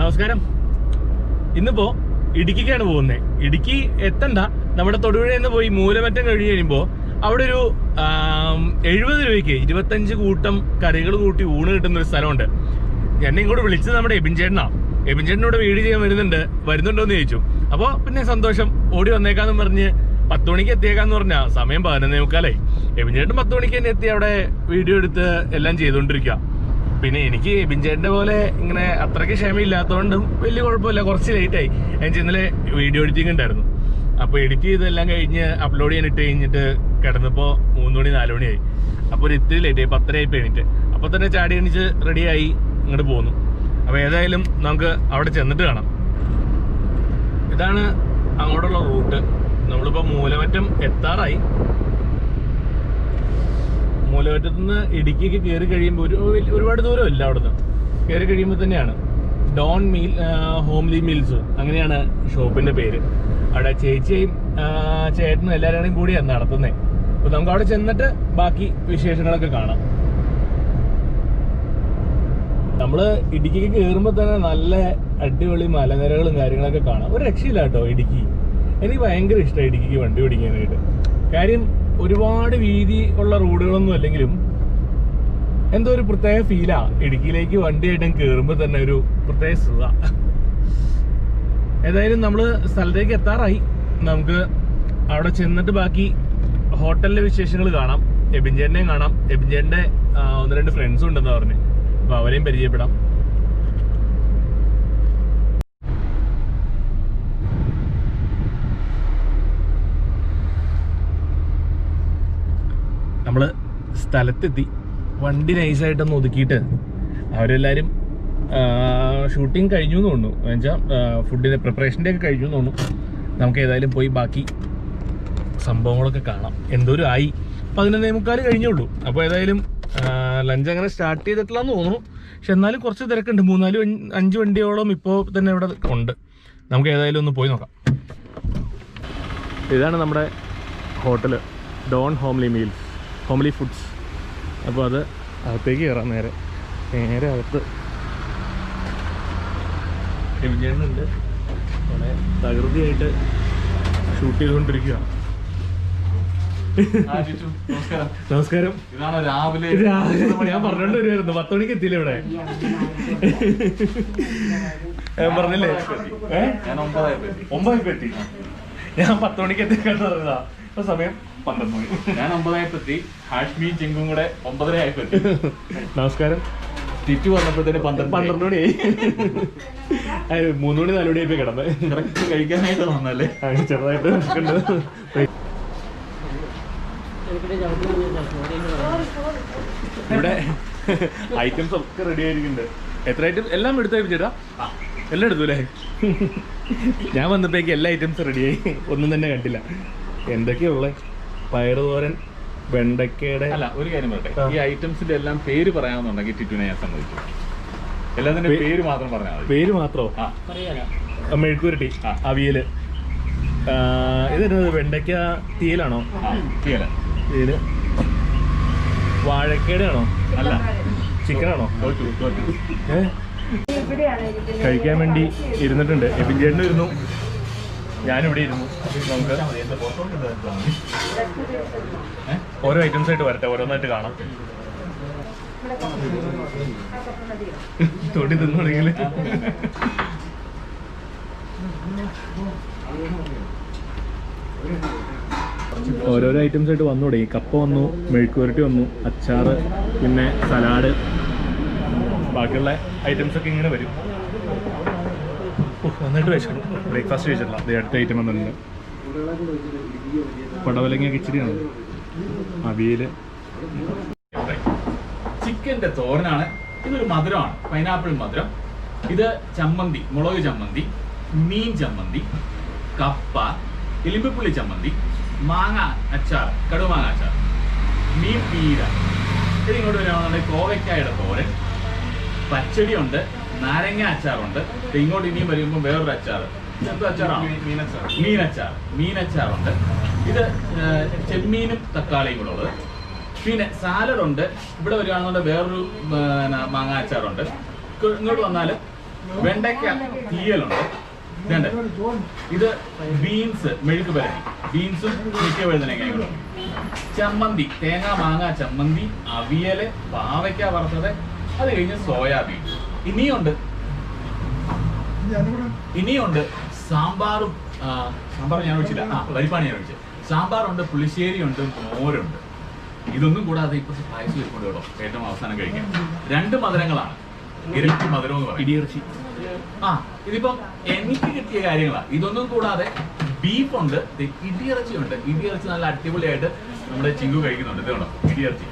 നമസ്കാരം. ഇന്നിപ്പോ ഇടുക്കിക്കാണ് പോകുന്നത്. ഇടുക്കി എത്തണ്ട, നമ്മുടെ തൊടുപുഴയിൽ നിന്ന് പോയി മൂലമറ്റം കഴിഞ്ഞ് കഴിയുമ്പോൾ അവിടെ ഒരു 70 രൂപയ്ക്ക് 25 കൂട്ടം കറികൾ കൂട്ടി ഊണ് കിട്ടുന്ന ഒരു സ്ഥലമുണ്ട്. എന്നെ ഇങ്ങോട്ട് വിളിച്ചത് നമ്മുടെ എബിൻ ചേട്ടനാണ്. എബിൻ ചേട്ടനോട് വീഡിയോ ചെയ്യാൻ വരുന്നുണ്ടോ എന്ന് ചോദിച്ചു. അപ്പോൾ പിന്നെ സന്തോഷം, ഓടി വന്നേക്കാന്ന് പറഞ്ഞ് 10 മണിക്ക് എത്തിയേക്കാന്ന് പറഞ്ഞാൽ സമയം 11:45. എബിൻ ചേട്ടൻ 10 മണിക്ക് തന്നെ എത്തി അവിടെ വീഡിയോ എടുത്ത് എല്ലാം ചെയ്തുകൊണ്ടിരിക്കുക. പിന്നെ എനിക്ക് എബിൻ ചേട്ടൻ്റെ പോലെ ഇങ്ങനെ അത്രയ്ക്ക് ക്ഷമയില്ലാത്തതുകൊണ്ടും വലിയ കുഴപ്പമില്ല, കുറച്ച് ലേറ്റായി. എനിക്ക് ഇന്നലെ വീഡിയോ എഡിറ്റിംഗ് ഉണ്ടായിരുന്നു. അപ്പോൾ എഡിറ്റ് ചെയ്തെല്ലാം കഴിഞ്ഞ് അപ്ലോഡ് ചെയ്യാനിട്ട് കഴിഞ്ഞിട്ട് കിടന്നപ്പോൾ 3 മണി 4 മണിയായി. അപ്പോൾ ഒരു ഇത്തിരി ലേറ്റായി, 10:30 എണീറ്റ്. അപ്പോൾ തന്നെ ചാടി എണീച്ച് റെഡിയായി ഇങ്ങോട്ട് പോന്നു. അപ്പോൾ ഏതായാലും നമുക്ക് അവിടെ ചെന്നിട്ട് കാണാം. ഇതാണ് അങ്ങോട്ടുള്ള റൂട്ട്. നമ്മളിപ്പോൾ മൂലമറ്റം എത്താറായി. മൂലമറ്റത്തു നിന്ന് ഇടുക്കിക്ക് കയറി കഴിയുമ്പോൾ ഒരുപാട് ദൂരമില്ല. അവിടെ നിന്ന് കയറി കഴിയുമ്പോൾ തന്നെയാണ് ഡോൺ ഹോംലി മീൽസ്, അങ്ങനെയാണ് ഷോപ്പിന്റെ പേര്. അവിടെ ചേച്ചിയും ചേട്ടനും എല്ലാവരും കൂടിയാണ് നടത്തുന്നത്. അപ്പോൾ നമുക്ക് അവിടെ ചെന്നിട്ട് ബാക്കി വിശേഷങ്ങളൊക്കെ കാണാം. നമ്മള് ഇടുക്കിക്ക് കയറുമ്പോൾ തന്നെ നല്ല അടിപൊളി മലനിരകളും കാര്യങ്ങളൊക്കെ കാണാം. ഒരു രക്ഷയില്ല കേട്ടോ ഇടുക്കി. എനിക്ക് ഭയങ്കര ഇഷ്ടമാണ് ഇടുക്കിക്ക് വണ്ടി ഓടിക്കാനായിട്ട്. കാര്യം ഒരുപാട് വീതി ഉള്ള റോഡുകളൊന്നും അല്ലെങ്കിലും എന്തോ ഒരു പ്രത്യേക ഫീലാ ഇടുക്കിയിലേക്ക് വണ്ടിയായിട്ടും കയറുമ്പോൾ തന്നെ ഒരു പ്രത്യേക സുഖ. ഏതായാലും നമ്മള് സ്ഥലത്തേക്ക് എത്താറായി. നമുക്ക് അവിടെ ചെന്നിട്ട് ബാക്കി ഹോട്ടലിലെ വിശേഷങ്ങൾ കാണാം. എബിൻ ചേട്ടനെയും കാണാം. എബിൻ ചേട്ടന്റെ 1-2 ഫ്രണ്ട്സും ഉണ്ടെന്ന് പറഞ്ഞു. അപ്പൊ അവരെയും പരിചയപ്പെടാം. നമ്മള് സ്ഥലത്തെത്തി. വണ്ടി നൈസായിട്ടൊന്ന് ഒതുക്കിയിട്ട് അവരെല്ലാവരും ഷൂട്ടിങ് കഴിഞ്ഞു എന്ന് തോന്നുന്നു. എന്നുവെച്ചാൽ ഫുഡിൻ്റെ പ്രിപ്പറേഷൻ്റെ ഒക്കെ കഴിഞ്ഞു എന്ന് തോന്നുന്നു. നമുക്ക് ഏതായാലും പോയി ബാക്കി സംഭവങ്ങളൊക്കെ കാണാം. എന്തോരം ആയി, 11:45 കഴിഞ്ഞുള്ളൂ. അപ്പോൾ ഏതായാലും ലഞ്ച് അങ്ങനെ സ്റ്റാർട്ട് ചെയ്തിട്ടില്ലാന്ന് തോന്നുന്നു. പക്ഷെ എന്നാലും കുറച്ച് തിരക്കുണ്ട്. 3-4-5 വണ്ടിയോളം ഇപ്പോൾ തന്നെ ഇവിടെ ഉണ്ട്. നമുക്ക് ഏതായാലും ഒന്ന് പോയി നോക്കാം. ഇതാണ് നമ്മുടെ ഹോട്ടല്, ഡോൺ ഹോംലി ഫുഡ്സ്. അപ്പോൾ അത് അകത്തേക്ക് കയറാം. നേരെ അകത്ത് എവിടെയുണ്ട് വളരെ തകൃതിയായിട്ട് ഷൂട്ട് ചെയ്തുകൊണ്ടിരിക്കുക. നമസ്കാരം. രാവിലെ ഞാൻ പറഞ്ഞോണ്ട് വരുമായിരുന്നു. 10 മണിക്ക് എത്തിയില്ലേ ഇവിടെ? ഞാൻ പറഞ്ഞില്ലേ 9 എത്തി. ഞാൻ 10 മണിക്ക് എത്തിക്കാന്ന് പറഞ്ഞതാ. ഇപ്പൊ സമയം 12 മണി. ഞാൻ 9 എത്തി. ഹാഷ്മിയും ചിങ്കും കൂടെ 9 എത്തി. നമസ്കാരം. തിറ്റു വന്നപ്പോഴത്തേന് 12 മണിയായി. 3 മണി 4 മണിയായി കിടന്ന് കറക്റ്റ് കഴിക്കാനായിട്ട് വന്നല്ലേ. ചെറുതായിട്ട് ഇവിടെ ഐറ്റംസ് ഒക്കെ റെഡി ആയിരിക്കുന്നുണ്ട്. എത്ര ഐറ്റം? എല്ലാം എടുത്തായി ചേട്ടാ? എല്ലാം എടുത്തു അല്ലേ? ഞാൻ വന്നപ്പോഴേക്ക് എല്ലാ ഐറ്റംസും റെഡിയായി. ഒന്നും തന്നെ കണ്ടില്ല. എന്തൊക്കെയാ ഉള്ളത്? പയറുതോരൻ, വെണ്ടക്കയുടെ. അല്ല, ഒരു കാര്യം പറയട്ടെ, ഈ ഐറ്റംസിന്റെ എല്ലാം പേര് പറയാമെന്നുണ്ടെങ്കിൽ ടിറ്റുവിനെ ഞാൻ സമ്മതിച്ചു. എല്ലാത്തിന്റെ പേര് മാത്രം പറഞ്ഞാൽ മതി. പേര് മാത്രമോ? മെഴുക്കുരുട്ടി, അവിയല്, ഇതായിരുന്നു വെണ്ടയ്ക്ക തീയലാണോ? തീയല്. വാഴക്കയുടെ ആണോ? അല്ല, ചിക്കനാണോ? കഴിക്കാൻ വേണ്ടി ഇരുന്നിട്ടുണ്ട്. എബിൻ ചേട്ടനും ഇരുന്നു, ഞാനിവിടെ ഇരുന്നു. നമുക്ക് ഓരോ ഐറ്റംസ് ആയിട്ട് വരട്ടെ, ഓരോന്നായിട്ട് കാണാം. തൊടി തിന്നുണ്ടെങ്കിൽ ഓരോരോ ഐറ്റംസ് ആയിട്ട് വന്നു തുടങ്ങി. കപ്പ വന്നു, മെഴുക്കുവരട്ടി വന്നു, അച്ചാറ്, പിന്നെ സലാഡ്, ബാക്കിയുള്ള ഐറ്റംസ് ഒക്കെ ഇങ്ങനെ വരും. നന്നായിട്ട് കഴിച്ചിട്ടുണ്ട്. ബ്രേക്ക്ഫാസ്റ്റ് കഴിച്ചിട്ടില്ല. അത് അടുത്ത ഐറ്റം വന്നിട്ടുണ്ട്. പടവലങ്ങ കിച്ചടിയാണ്, അവിയല്. ചിക്കന്റെ തോരനാണ്. ഇതൊരു മധുരമാണ്, പൈനാപ്പിൾ മധുരം. ഇത് ചമ്മന്തി, മുളക് ചമ്മന്തി, മീൻ ചമ്മന്തി, കപ്പ, എലിമ്പുള്ളി ചമ്മന്തി, മാങ്ങ അച്ചാർ, കടുമാങ്ങ അച്ചാർ, മീൻ പീര. ഇത് ഇങ്ങോട്ട് വരികയാണെന്നുണ്ടെങ്കിൽ കോവയ്ക്കായുടെ തോരൻ, പച്ചടിയുണ്ട്, നാരങ്ങ അച്ചാറുണ്ട്. ഇങ്ങോട്ട് ഇനിയും വരുമ്പോൾ വേറൊരു അച്ചാർ. അച്ചാറാണ് മീനച്ചാറുണ്ട്. ഇത് ചെമ്മീനും തക്കാളിയും കൂടെ ഉള്ളത്. പിന്നെ സാലഡ് ഉണ്ട്. ഇവിടെ വരികയാണെന്നുണ്ടെങ്കിൽ വേറൊരു മാങ്ങ അച്ചാറുണ്ട്. ഇങ്ങോട്ട് വന്നാൽ വെണ്ടയ്ക്ക തീയലുണ്ട്. ഇതുണ്ട്. ഇത് ബീൻസ് മെഴുക്ക് പുരട്ടി, ബീൻസും മിക്ക വഴുതനങ്ങയും. ചമ്മന്തി, തേങ്ങ മാങ്ങ ചമ്മന്തി, അവിയല്, പാവയ്ക്ക വറുത്തത്, അത് കഴിഞ്ഞ് സോയാബീൻ. ഇനിയുണ്ട് സാമ്പാറും. സാമ്പാർ ഞാൻ ഒഴിച്ചില്ല, പരിപ്പാണ് ഞാൻ ഒഴിച്ചത്. സാമ്പാറുണ്ട്, പുളിശ്ശേരി ഉണ്ട്, മോരുണ്ട്. ഇതൊന്നും കൂടാതെ ഇപ്പൊ പായസം ഇരിക്കൊണ്ട് കേട്ടോ, ഏറ്റവും അവസാനം കഴിക്കാം. 2 മധുരങ്ങളാണ്, ഇരട്ടി മധുരം എന്ന് പറയും. ഇടിയിറച്ചി. ഇതിപ്പം എനിക്ക് കിട്ടിയ കാര്യങ്ങളാണ്. ഇതൊന്നും കൂടാതെ ബീഫുണ്ട്, ഇടിയിറച്ചി ഉണ്ട്. ഇടിയിറച്ചി നല്ല അടിപൊളിയായിട്ട് നമ്മുടെ ചിങ്കു കഴിക്കുന്നുണ്ട്. ഇത് കണ്ടോ, ഇടിയിറച്ചി.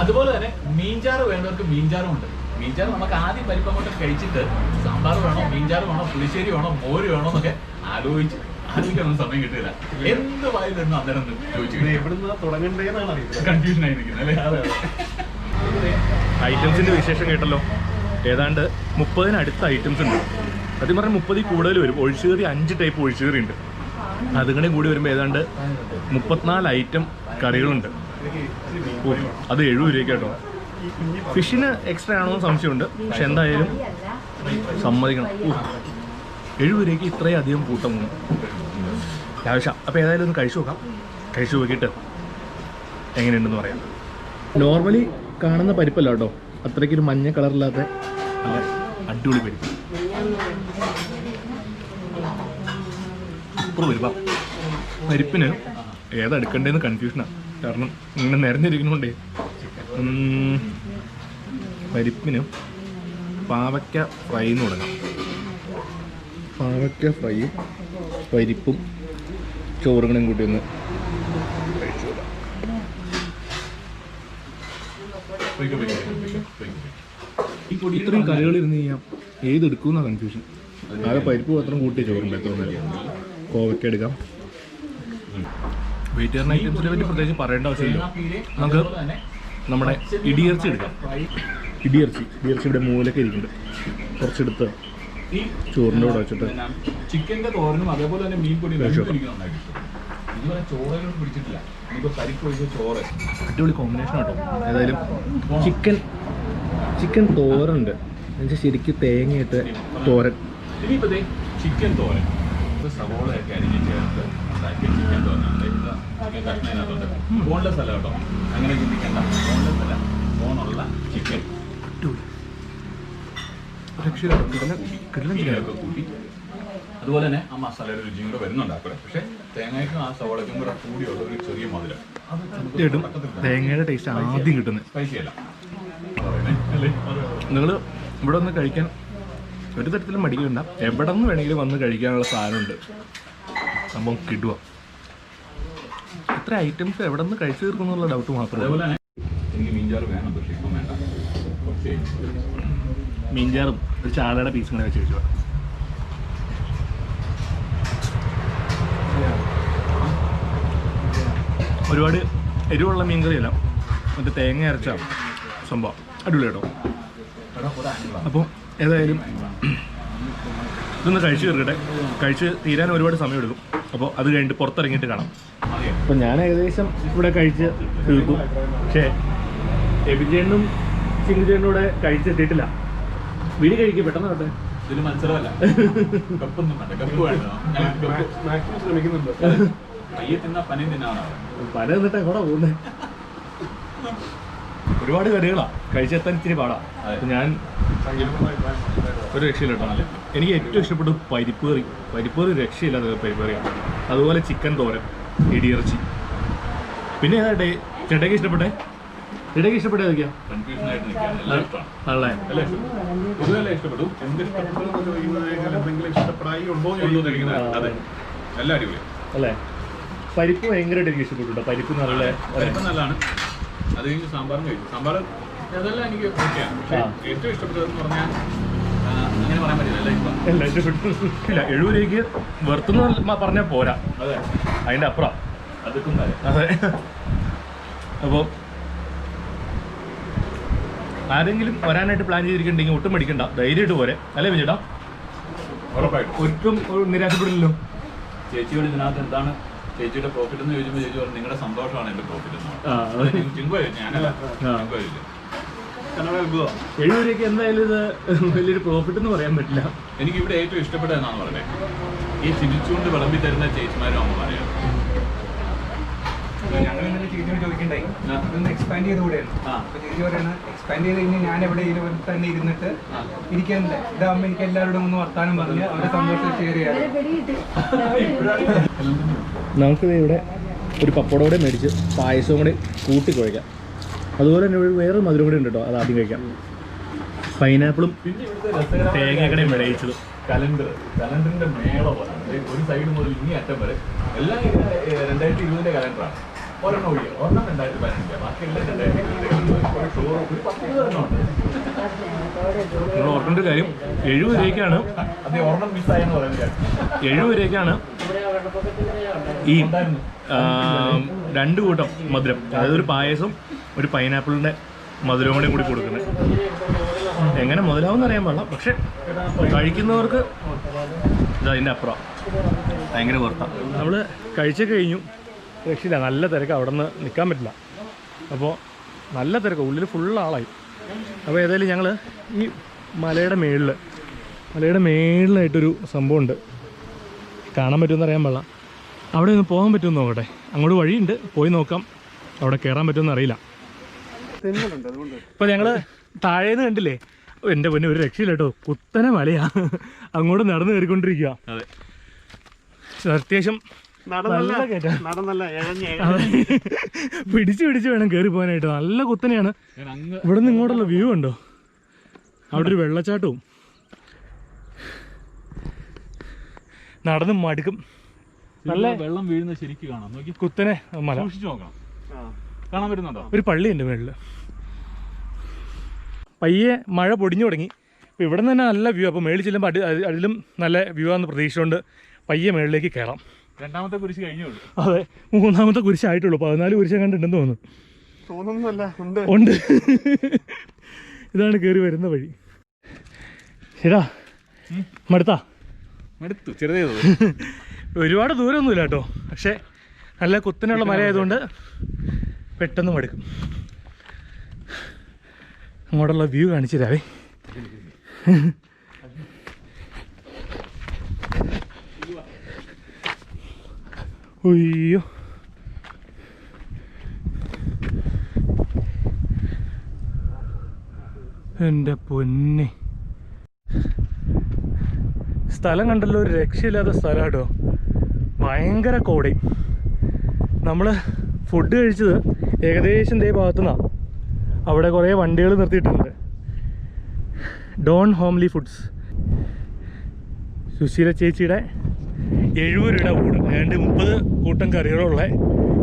അതുപോലെ തന്നെ മീൻചാറ് വേണ്ടവർക്ക് മീൻചാറും ഉണ്ട്. മീൻചാറ് നമുക്ക് ആദ്യം പരിപ്പങ്ങോട്ട് കഴിച്ചിട്ട് സാമ്പാർ വേണോ, മീൻചാറ് വേണോ, പുളിശ്ശേരി വേണോ, മോര് വേണോ എന്നൊക്കെ ആലോചിക്കാനൊന്നും സമയം കിട്ടില്ല. എന്ത് വായിലെന്ന് അന്നേരം കൺഫ്യൂഷൻ ആയി നിൽക്കുന്നത് അല്ലേ? ഐറ്റംസിന്റെ വിശേഷം കേട്ടല്ലോ. ഏതാണ്ട് 30-അടുത്ത ഐറ്റംസ് ഉണ്ട്. സത്യം പറഞ്ഞാൽ 30 കൂടുതൽ വരും. ഒഴിച്ചുകറി 5 ടൈപ്പ് ഒഴിച്ചുകറി ഉണ്ട്. അതുകൂടെ കൂടി വരുമ്പോൾ ഏതാണ്ട് 34 ഐറ്റം കറികളുണ്ട്. അത് 70 രൂപയ്ക്ക് കേട്ടോ. ഫിഷിന് എക്സ്ട്രാ ആണോ എന്ന് സംശയമുണ്ട്, പക്ഷെ എന്തായാലും സമ്മതിക്കണം. 70 രൂപയ്ക്ക് ഇത്രയും അധികം കൂട്ടം ആവശ്യം. അപ്പോൾ ഏതായാലും ഒന്ന് കഴിച്ചു നോക്കാം. കഴിച്ചു നോക്കിയിട്ട് എങ്ങനെയുണ്ടെന്ന് പറയാം. നോർമലി കാണുന്ന പരിപ്പല്ല കേട്ടോ, അത്രയ്ക്കൊരു മഞ്ഞ കളറില്ലാത്ത അടിപൊളി പരിപ്പ്. സൂപ്പർ പരിപ്പാ. പരിപ്പിന് ഏതെടുക്കണ്ടേന്ന് കൺഫ്യൂഷനാണ്. കാരണം ഇങ്ങനെ നിരഞ്ഞിരിക്കുന്നുണ്ടേ. പരിപ്പിന് പാവയ്ക്ക ഫ്രൈ എന്ന് തുടങ്ങാം. പാവയ്ക്ക ഫ്രൈയും പരിപ്പും ചോറുകളും കൂട്ടി ഒന്ന് കഴിച്ചു നോക്കാം. ഇത്രയും കറികൾ ഇരുന്ന് ചെയ്യാം, ഏതെടുക്കുന്ന കൺഫ്യൂഷൻ. ആകെ പരിപ്പ് പത്രം കൂട്ടി ചോറുണ്ട്. എത്ര കോവയ്ക്ക എടുക്കാം. വെജിറ്റേറിയൻ ഐറ്റംസിനെ പറ്റി പ്രത്യേകിച്ച് പറയേണ്ട ആവശ്യമില്ല. നമുക്ക് നമ്മുടെ ഇടിയിറച്ചി എടുക്കാം. ഇടിയിറച്ചി ഇവിടെ മൂലൊക്കെ ഇരിക്കുന്നുണ്ട്. കുറച്ചെടുത്ത് ചോറിൻ്റെ കൂടെ വെച്ചിട്ട് ചിക്കൻ്റെ തോരനും അതേപോലെ തന്നെ മീൻ പൊടി പിടിച്ചിട്ടില്ല. ചോറ് അടിപൊളി കോമ്പിനേഷൻ കേട്ടോ. ഏതായാലും ചിക്കൻ തോരനുണ്ട്. എന്നുവെച്ചാൽ ശരിക്കും തേങ്ങയിട്ട് തോരൻ. ഇനിയിപ്പോൾ ചിക്കൻ തോരൻ സവോളയൊക്കെ അരിഞ്ഞ് ചേർത്ത് ഉണ്ടാക്കിയ ചിക്കൻ തോരനാണ്. കഷ്ണത്തിനകത്തുണ്ട്. ബോൺലെസ് അല്ല കേട്ടോ, അങ്ങനെ ചിന്തിക്കണ്ട. ബോൺലെസ് അല്ല, ബോണുള്ള ചിക്കൻ ചിക്കനൊക്കെ കൂട്ടി. അതുപോലെ തന്നെ ആ മസാലയുടെ രുചിയും കൂടെ വരുന്നുണ്ടാക്കുക. പക്ഷേ തേങ്ങയ്ക്കും ആ സവോളയ്ക്കും കൂടെ കൂടിയുള്ള ഒരു ചെറിയ മധുരം. തേങ്ങയുടെ ടേസ്റ്റ് ആദ്യം കിട്ടുന്നത്. സ്പൈസിയല്ല. നിങ്ങൾ ഇവിടെ വന്ന് കഴിക്കാൻ ഒരു തരത്തിലും മടിക്കണ്ട. എവിടെ നിന്ന് വേണമെങ്കിലും വന്ന് കഴിക്കാനുള്ള സാധനമുണ്ട്. സംഭവം കിടുക. ഇത്ര ഐറ്റംസ് എവിടെ നിന്ന് കഴിച്ചു തീർക്കുന്നുള്ള ഡൗട്ട് മാത്രമേ. അതേപോലെ തന്നെ എനിക്ക് മീൻചാറ് വേണം, പക്ഷേ ഇപ്പം വേണ്ട. മീൻചാറും ഒരു ചാളയുടെ പീസും കൂടെ വെച്ച് കഴിച്ചു. ഒരുപാട് എരിവുള്ള മീൻകറിയല്ല, മറ്റേ തേങ്ങ അരച്ച സംഭവം. അടിപൊളി കേട്ടോ. അപ്പോൾ ഏതായാലും ഇതൊന്ന് കഴിച്ച് തീർക്കട്ടെ. കഴിച്ച് തീരാൻ ഒരുപാട് സമയമെടുക്കും. അപ്പോൾ അത് കഴിഞ്ഞിട്ട് പുറത്തിറങ്ങിയിട്ട് കാണാം. അപ്പോൾ ഞാൻ ഏകദേശം ഇവിടെ കഴിച്ച് തീർത്തു. പക്ഷേ എബിജേണ്ണും ചിങ്കുചേണ്ണും കൂടെ കഴിച്ചെത്തിയിട്ടില്ല. വീട് കഴിക്കുക പെട്ടെന്ന് കേട്ടെ. ഇതിന് മത്സരമല്ല, കപ്പൊന്നും വേണ്ട. കപ്പ് വേണ്ട, മാക്സിമം ശ്രമിക്കുന്നുണ്ട്. പയ്യെ തിന്നാ പനയും തിന്നാണ്. പന എന്നിട്ട് എവിടെ പോകുന്നത്? ഒരുപാട് കറികളാണ്, കഴിച്ചെത്താൻ ഇച്ചിരി പാടാ. ഞാൻ ഒരു രക്ഷയില്ല കേട്ടോ. എനിക്ക് ഏറ്റവും ഇഷ്ടപ്പെട്ടത് പരിപ്പ് കറി. പരിപ്പ് കറി രക്ഷയില്ലാത്ത പരിപ്പ് കറിയാണ്. അതുപോലെ ചിക്കൻ തോരൻ, ഇടിയിറച്ചി. പിന്നെ ഏതാ ചേട്ടയ്ക്ക് ഇഷ്ടപ്പെട്ടെ? ചേട്ടയ്ക്ക് ഇഷ്ടപ്പെട്ട ഏതൊക്കെയാ? ആണല്ലേ? അല്ലേ? പരിപ്പ് ഭയങ്കരമായിട്ട് എനിക്ക് ഇഷ്ടപ്പെട്ടു. പരിപ്പ് നല്ലതാണ്. അത് കഴിഞ്ഞ് സാമ്പാറും കഴിച്ചു. സാമ്പാർ അതെല്ലാം എനിക്ക് ഓക്കെയാണ്. പക്ഷേ ഏറ്റവും ഇഷ്ടപ്പെട്ടതെന്ന് പറഞ്ഞാൽ അങ്ങനെ പറയാൻ പറ്റില്ല. എല്ലാം ഇഷ്ടപ്പെട്ടു. ഇല്ല, 70 രൂപയ്ക്ക് വെറുത്തുനിന്ന് പറഞ്ഞാൽ പോരാ. അതെ, അതിൻ്റെ അപ്പുറം അതൊക്കെ അതെ. അപ്പോൾ ആരെങ്കിലും വരാനായിട്ട് പ്ലാൻ ചെയ്തിരിക്കുന്നുണ്ടെങ്കിൽ ഒട്ടും പഠിക്കണ്ട, ധൈര്യമായിട്ട് പോരെ. അല്ലേ വിജേട്ടാ? ഉറപ്പായിട്ടും ഒട്ടും നിരാശപ്പെടില്ലല്ലോ. ചേച്ചിയോട് ഇതിനകത്ത് എന്താണ് ചേച്ചിയുടെ പ്രോഫിറ്റ് എന്ന് ചോദിച്ചപ്പോൾ ചേച്ചി പറഞ്ഞു നിങ്ങളുടെ സന്തോഷമാണ് എന്റെ പ്രോഫിറ്റ് എന്ന്. ചിങ്കു ഞാനല്ല, ചിങ്കു കഴിച്ചു. 70 രൂപയ്ക്ക് എന്തായാലും ഇത് വലിയൊരു പ്രോഫിറ്റ് എന്ന് പറയാൻ പറ്റില്ല. എനിക്ക് ഇവിടെ ഏറ്റവും ഇഷ്ടപ്പെട്ടതെന്നാണ് പറഞ്ഞത്, ഈ ചിരിച്ചുകൊണ്ട് വിളമ്പി തരുന്ന ചേച്ചിമാരും അമ്മമാരെയാണ്. ഞങ്ങൾ ഇന്നലെ ചേച്ചിയോട് ചോദിക്കണ്ടായി ഇതൊന്ന് എക്സ്പാൻഡ് ചെയ്ത് കൂടെയാണ്. അപ്പൊ ചേച്ചി പറയാണ് എക്സ്പാൻഡ് ചെയ്ത് കഴിഞ്ഞാൽ ഞാൻ എവിടെ ഇവിടെ തന്നെ ഇരുന്നിട്ട് ഇരിക്കണ്ടേ, ഇതാകുമ്പോൾ എനിക്ക് എല്ലാവരോടും ഒന്ന് വർത്താനം പറഞ്ഞ് അവരുടെ സന്തോഷം ഷെയർ ചെയ്യാം. നമുക്കിത് ഇവിടെ ഒരു പപ്പടോടെ മേടിച്ച് പായസവും കൂടി കൂട്ടി കുഴയ്ക്കാം. അതുപോലെ തന്നെ ഇവിടെ വേറൊരു മധുരം കൂടി ഉണ്ട് കേട്ടോ, അത് ആദ്യം കഴിക്കാം. പൈനാപ്പിളും തേങ്ങക്കടയും വിളയിച്ചത്. കലണ്ടറിന്റെ മേള പോലെ ഒരു സൈഡ് മുതൽ ഇനി അറ്റം വരെ എല്ലാം 2020 കലണ്ടറാണ്. ഒരെണ്ണം ഒഴികെ, ഒരെണ്ണം 2015, ബാക്കിയെല്ലാം 2020 ഷോറൂം ഒരു 10 ഉണ്ട്. നിങ്ങൾ ഓർക്കേണ്ട കാര്യം 70 രൂപയ്ക്കാണ്, അത് ഒരെണ്ണം മിസ്സായെന്ന് പറയുന്നത്. 70 രൂപയ്ക്കാണ് ഈ 2 കൂട്ടം മധുരം, അതായത് ഒരു പായസം ഒരു പൈനാപ്പിളിൻ്റെ മധുരം കൂടി കൊടുക്കുന്നത്. എങ്ങനെ മുതലാവും അറിയാൻ പാടില്ല, പക്ഷെ കഴിക്കുന്നവർക്ക് ഇതതിൻ്റെ അപ്പുറം ഭയങ്കര പുറത്താണ്. നമ്മൾ കഴിച്ചൊക്കെ കഴിഞ്ഞു, രക്ഷയില്ല, നല്ല തിരക്ക്, അവിടെ നിന്ന് നിൽക്കാൻ പറ്റില്ല. അപ്പോൾ നല്ല തിരക്ക്, ഉള്ളിൽ ഫുൾ ആളായി. അപ്പോൾ ഏതായാലും ഞങ്ങൾ ഈ മലയുടെ മേളിലായിട്ടൊരു സംഭവമുണ്ട്, കാണാൻ പറ്റുമെന്ന് അറിയാൻ പാടില്ല. അവിടെ ഒന്ന് പോകാൻ പറ്റുമെന്ന് നോക്കട്ടെ, അങ്ങോട്ട് വഴിയുണ്ട്, പോയി നോക്കാം. അവിടെ കയറാൻ പറ്റുമെന്ന് അറിയില്ല. ഇപ്പോൾ ഞങ്ങൾ താഴേന്ന് കണ്ടില്ലേ, എൻ്റെ പൊന്നെ ഒരു രക്ഷയില്ല കേട്ടോ, കുത്തനെ മലയാ, അങ്ങോട്ട് നടന്ന് കയറിക്കൊണ്ടിരിക്കുക. അതെ, അത്യാവശ്യം പിടിച്ച് വേണം കയറി പോകാനായിട്ട്. നല്ല കുത്തനെയാണ്. ഇവിടെ നിന്ന് ഇങ്ങോട്ടുള്ള വ്യൂ ഉണ്ടോ, അവിടെ ഒരു വെള്ളച്ചാട്ടവും. നടന്ന് മടുക്കും, നല്ല വെള്ളം വീഴുന്ന ശരിക്കും കാണാം. നോക്കി കുത്തനെ മല, സൂക്ഷിച്ചു നോക്കണം. കാണാൻ പറ്റുന്നുണ്ടോ? ഒരു പള്ളിയുണ്ട് മേളിൽ. പയ്യെ മഴ പൊടിഞ്ഞു തുടങ്ങി. അപ്പോൾ ഇവിടെ നിന്ന് തന്നെ നല്ല വ്യൂ. അപ്പോൾ മേളിൽ ചെല്ലുമ്പോൾ അതിലും നല്ല വ്യൂ ആണെന്ന് പ്രതീക്ഷിച്ചുകൊണ്ട് പയ്യെ മേളിലേക്ക് കയറാം. രണ്ടാമത്തെ കുരിശ് കഴിഞ്ഞുള്ളൂ. അതെ, 3ാമത്തെ കുരിശായിട്ടുള്ളൂ. 14 കുരിശ് കണ്ടിട്ടുണ്ടെന്ന് തോന്നുന്നു. ഉണ്ട്. ഇതാണ് കയറി വരുന്ന വഴി. ശരാ മടുത്തു, ചെറുതേ ഒരുപാട് ദൂരമൊന്നുമില്ല കേട്ടോ, പക്ഷേ നല്ല കുത്തനെയുള്ള മലയായതുകൊണ്ട് പെട്ടെന്ന് മടുക്കും. അങ്ങോട്ടുള്ള വ്യൂ കാണിച്ചു തരാവേ. അയ്യോ, എൻ്റെ പൊന്നെ, സ്ഥലം കണ്ടല്ലോ, ഒരു രക്ഷയില്ലാത്ത സ്ഥലം കേട്ടോ. ഭയങ്കര കോടയും. നമ്മൾ ഫുഡ് കഴിച്ചത് ഏകദേശം ദേ ഭാഗത്തുനിന്നാണ്. അവിടെ കുറേ വണ്ടികൾ നിർത്തിയിട്ടുണ്ട്. ഡോൺ ഹോംലി ഫുഡ്സ്, സുശീല ചേച്ചിയുടെ 70 രൂപയുടെ ഊണ്, ഏതാണ്ട് 30 കൂട്ടം കറികളുള്ള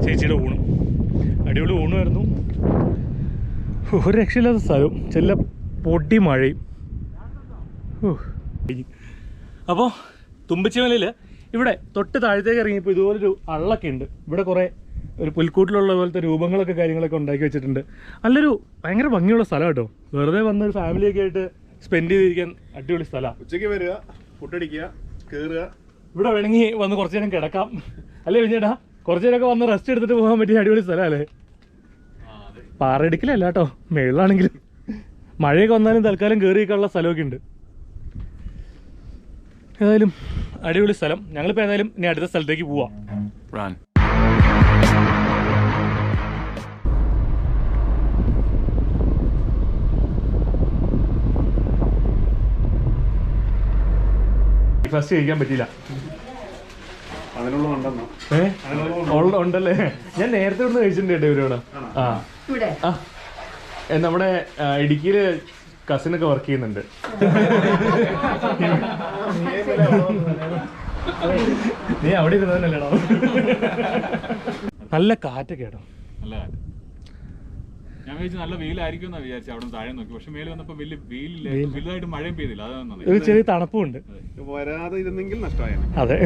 ചേച്ചിയുടെ ഊണ്. അടിപൊളി ഊണുമായിരുന്നു. ഒരു രക്ഷയില്ലാത്ത സ്ഥലവും, ചെല്ല പൊടി മഴയും. അപ്പോൾ തുമ്പച്ചിമലയിൽ ഇവിടെ തൊട്ട് താഴത്തേക്ക് ഇറങ്ങിയപ്പോൾ ഇതുപോലൊരു അള്ളൊക്കെ ഉണ്ട്. ഇവിടെ കുറേ ഒരു പുൽക്കൂട്ടിലുള്ള പോലത്തെ രൂപങ്ങളൊക്കെ കാര്യങ്ങളൊക്കെ ഉണ്ടാക്കി വെച്ചിട്ടുണ്ട്. നല്ലൊരു ഭയങ്കര ഭംഗിയുള്ള സ്ഥലം കേട്ടോ. വെറുതെ വന്നൊരു ഫാമിലിയൊക്കെ ആയിട്ട് സ്പെൻഡ് ചെയ്തിരിക്കാൻ അടിപൊളി സ്ഥലമാണ്. ഉച്ചയ്ക്ക് വരിക, ഫുഡ് അടിക്കുക, കയറുക. ഇവിടെ വേണമെങ്കിൽ വന്ന് കുറച്ച് നേരം കിടക്കാം, അല്ലേ വിജയേട്ടാ? കുറച്ച് നേരമൊക്കെ വന്ന് റെസ്റ്റ് എടുത്തിട്ട് പോകാൻ പറ്റിയ അടിപൊളി സ്ഥലമല്ലേ? പാറയിടിക്കലല്ല കേട്ടോ, മേളിലാണെങ്കിലും. മഴയൊക്കെ വന്നാലും തൽക്കാലം കയറിയൊക്കെയുള്ള സ്ഥലമൊക്കെ ഉണ്ട്. ഏതായാലും അടിപൊളി സ്ഥലം. ഞങ്ങളിപ്പോൾ ഏതായാലും ഇനി അടുത്ത സ്ഥലത്തേക്ക് പോവാം. ബ്രേക്ക്ഫാസ്റ്റ് കഴിക്കാൻ പറ്റിയില്ല. ഉണ്ടല്ലേ? ഞാൻ നേരത്തെ ഒന്ന് കഴിച്ചിട്ടുണ്ട് ഇവരോട്. നമ്മുടെ ഇടുക്കിയില് കസിനൊക്കെ വർക്ക് ചെയ്യുന്നുണ്ട്. നീ അവിടെ ഇരുന്നതല്ലേടോ? നല്ല കാറ്റൊക്കെ കേട്ടോ, നല്ല കാറ്റ്. ഞാൻ വിചാരിച്ചു നല്ല വെയിലായിരിക്കും എന്നാ വിചാരിച്ചു അവിടെ താഴെ നോക്കി. പക്ഷെ മേലെ വന്നപ്പോ വലിയ വെയിലില്ല, വലുതായിട്ട് മഴയും പെയ്തില്ല. അതാണ് ഒരു ചെറിയ തണുപ്പും ഉണ്ട്. വരാതെ ഇരുന്നെങ്കിൽ നഷ്ടമായേനെ. അതെ.